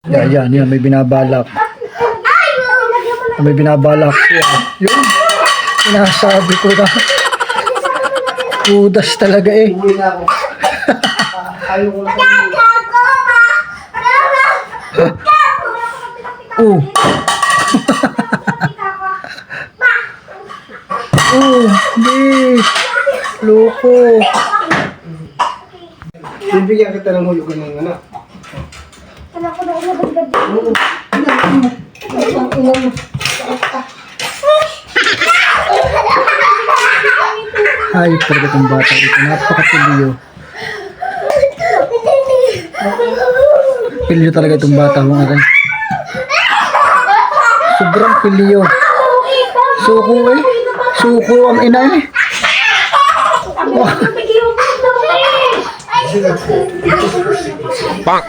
Yan, may binabalak. May binabalak siya. Yun, sinasabi ko na. Kudas talaga eh. Uwi na ako. Ayaw ko na Oh. Oh, hindi. Loko. bibigyan kita ng hulugan ng anak. Anak ko na umagad. Oo. Hayop talaga itong bata ito. Napakapiliyo. Pilyo talaga itong bata mga kan. Sobrang pilyo. Suko eh. Suko ang ina eh. Pak!